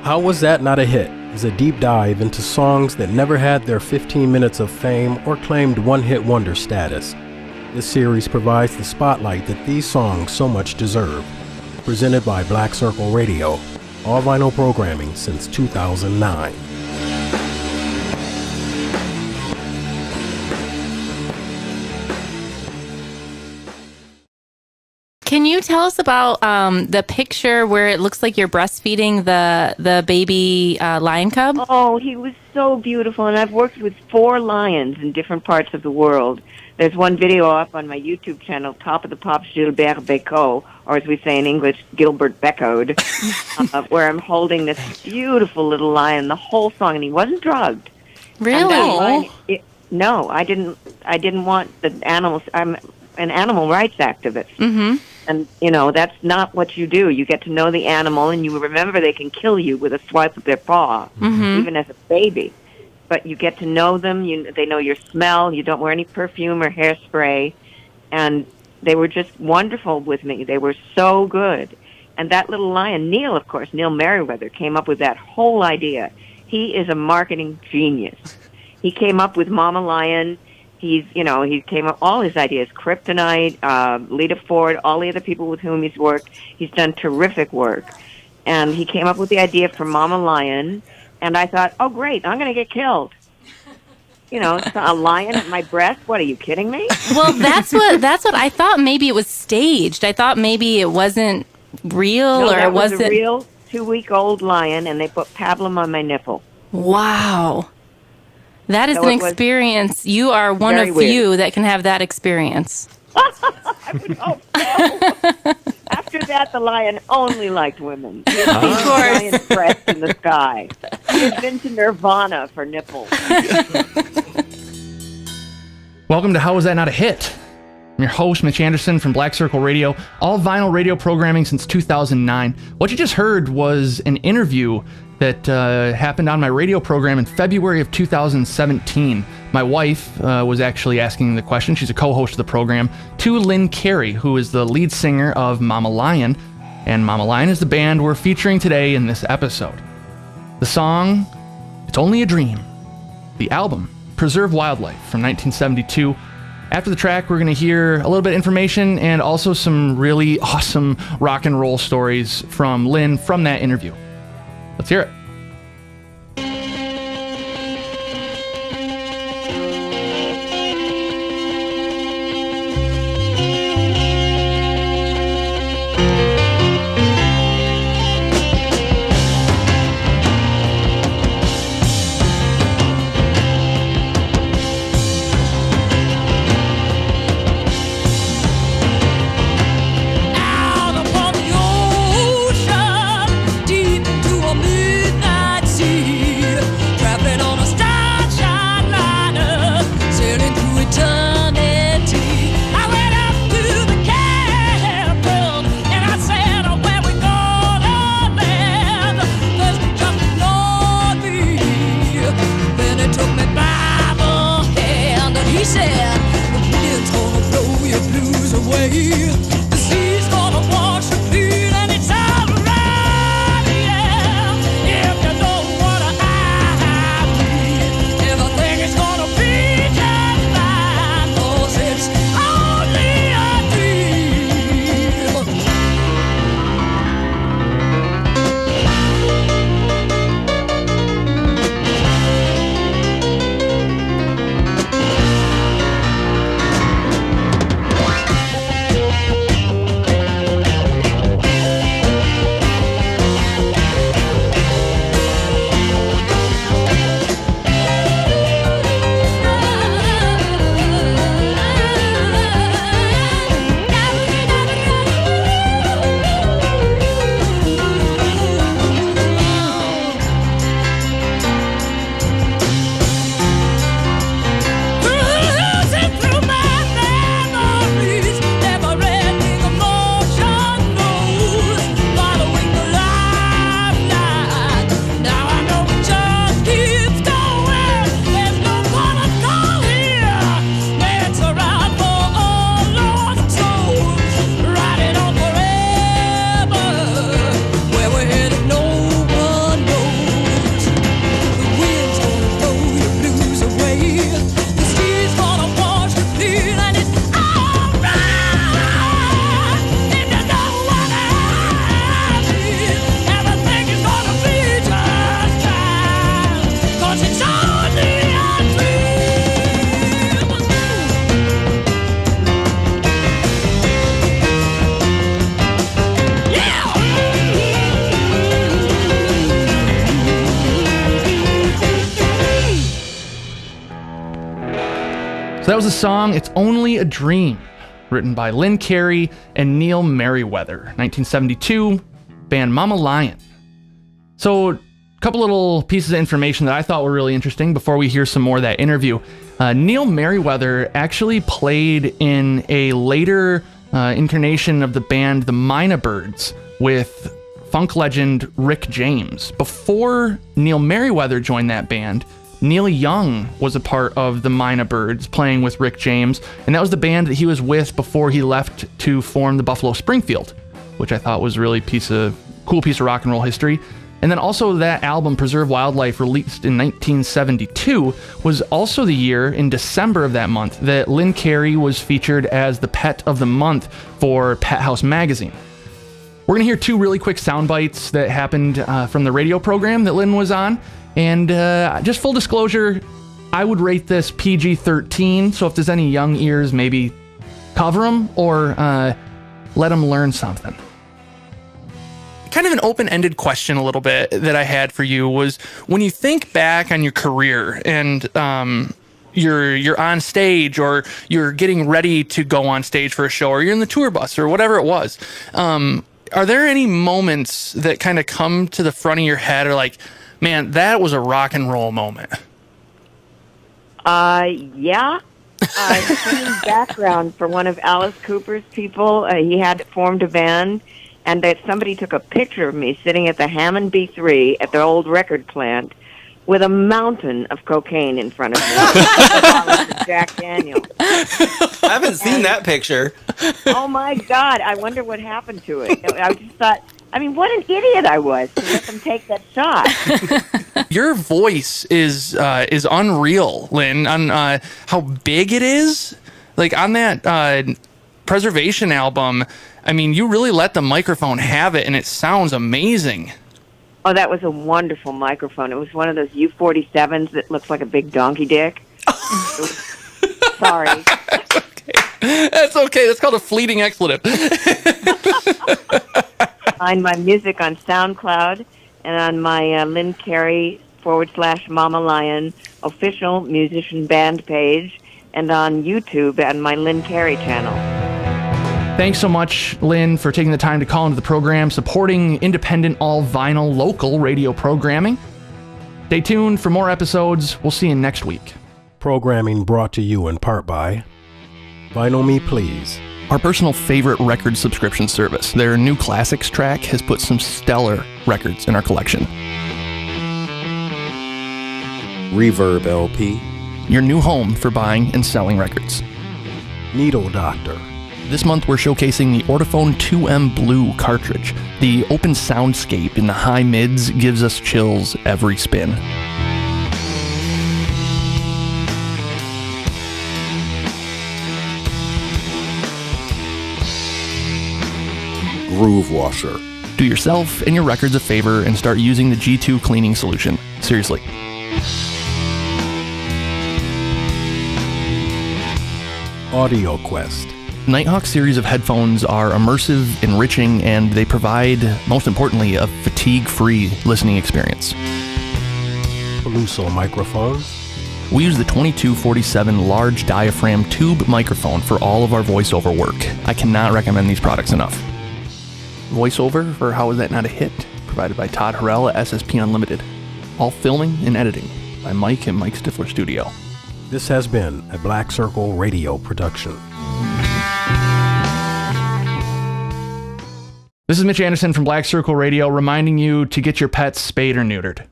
How Was That Not a Hit is a deep dive into songs that never had their 15 minutes of fame or claimed one-hit wonder status. This series provides the spotlight that these songs so much deserve. Presented by Black Circle Radio, all vinyl programming since 2009. Can you tell us about the picture where it looks like you're breastfeeding the baby lion cub? Oh, he was so beautiful, and I've worked with 4 lions in different parts of the world. There's one video up on my YouTube channel, Top of the Pops Gilbert Bécaud, or as we say in English, Gilbert Beckoed, where I'm holding this beautiful little lion the whole song, and he wasn't drugged. Really? No, I didn't want the animals. I'm an animal rights activist. Mm-hmm. And, that's not what you do. You get to know the animal, and you remember they can kill you with a swipe of their paw, even as a baby. But you get to know them. They know your smell. You don't wear any perfume or hairspray. And they were just wonderful with me. They were so good. And that little lion, Neil, of course, Neil Merriweather, came up with that whole idea. He is a marketing genius. He came up with Mama Lion. He came up all his ideas, Kryptonite, Lita Ford, all the other people with whom he's worked. He's done terrific work. And he came up with the idea for Mama Lion, and I thought, oh, great, I'm going to get killed. A lion at my breast? What, are you kidding me? Well, that's what I thought. Maybe it was staged. I thought maybe it wasn't real, no, or it wasn't. Was a real 2-week-old lion, and they put pablum on my nipple. Wow. That is an experience. You are one of few that can have that experience. I would hope so. After that, the lion only liked women. He had seen lion breasts in the sky. He had been to Nirvana for nipples. Welcome to How Was That Not a Hit? I'm your host, Mitch Anderson from Black Circle Radio, all vinyl radio programming since 2009. What you just heard was an interview that happened on my radio program in February of 2017. My wife was actually asking the question, she's a co-host of the program, to Lynn Carey, who is the lead singer of Mama Lion, and Mama Lion is the band we're featuring today in this episode. The song, It's Only a Dream. The album, Preserve Wildlife, from 1972. After the track, we're going to hear a little bit of information and also some really awesome rock and roll stories from Lynn from that interview. Let's hear it. Out upon the ocean, deep into a midnight. That was the song It's Only a Dream, written by Lynn Carey and Neil Merriweather, 1972, band Mama Lion. So, a couple little pieces of information that I thought were really interesting before we hear some more of that interview. Neil Merriweather actually played in a later incarnation of the band The Mina Birds with funk legend Rick James. Before Neil Merriweather joined that band, Neil Young was a part of the Mina Birds playing with Rick James, and that was the band that he was with before he left to form the Buffalo Springfield, which I thought was really cool piece of rock and roll history. And then also that album, Preserve Wildlife, released in 1972, was also the year, in December of that month, that Lynn Carey was featured as the Pet of the Month for Pet House magazine. We're going to hear two really quick sound bites that happened from the radio program that Lynn was on. And just full disclosure, I would rate this PG-13, so if there's any young ears, maybe cover them or let them learn something. Kind of an open-ended question a little bit that I had for you was, when you think back on your career and you're on stage, or you're getting ready to go on stage for a show, or you're in the tour bus or whatever it was, are there any moments that kind of come to the front of your head, or like, man, that was a rock and roll moment? Yeah. Singing background for one of Alice Cooper's people. He had formed a band, and that somebody took a picture of me sitting at the Hammond B3 at the old record plant with a mountain of cocaine in front of me. Jack Daniels. I haven't seen that picture. Oh my God! I wonder what happened to it. I just thought, I mean, what an idiot I was to let them take that shot. Your voice is unreal, Lynn, on how big it is. Like on that Preservation album, I mean, you really let the microphone have it, and it sounds amazing. Oh, that was a wonderful microphone. It was one of those U-47s that looks like a big donkey dick. Sorry. That's okay. That's called a fleeting expletive. Find my music on SoundCloud and on my Lynn Carey /Mama Lion official musician band page, and on YouTube on my Lynn Carey channel. Thanks so much, Lynn, for taking the time to call into the program, supporting independent, all-vinyl, local radio programming. Stay tuned for more episodes. We'll see you next week. Programming brought to you in part by Vinyl Me Please, our personal favorite record subscription service. Their new classics track has put some stellar records in our collection. Reverb LP, your new home for buying and selling records. Needle Doctor. This month we're showcasing the Ortophone 2M Blue cartridge. The open soundscape in the high mids gives us chills every spin. Groove Washer. Do yourself and your records a favor and start using the G2 cleaning solution. Seriously. Audio Quest. Nighthawk series of headphones are immersive, enriching, and they provide, most importantly, a fatigue-free listening experience. Peluso Microphones. We use the 2247 large diaphragm tube microphone for all of our voiceover work. I cannot recommend these products enough. Voiceover for How Is That Not a Hit, provided by Todd Harrell at SSP Unlimited. All filming and editing by Mike and Mike Stifler Studio. This has been a Black Circle Radio production. This is Mitch Anderson from Black Circle Radio, reminding you to get your pets spayed or neutered.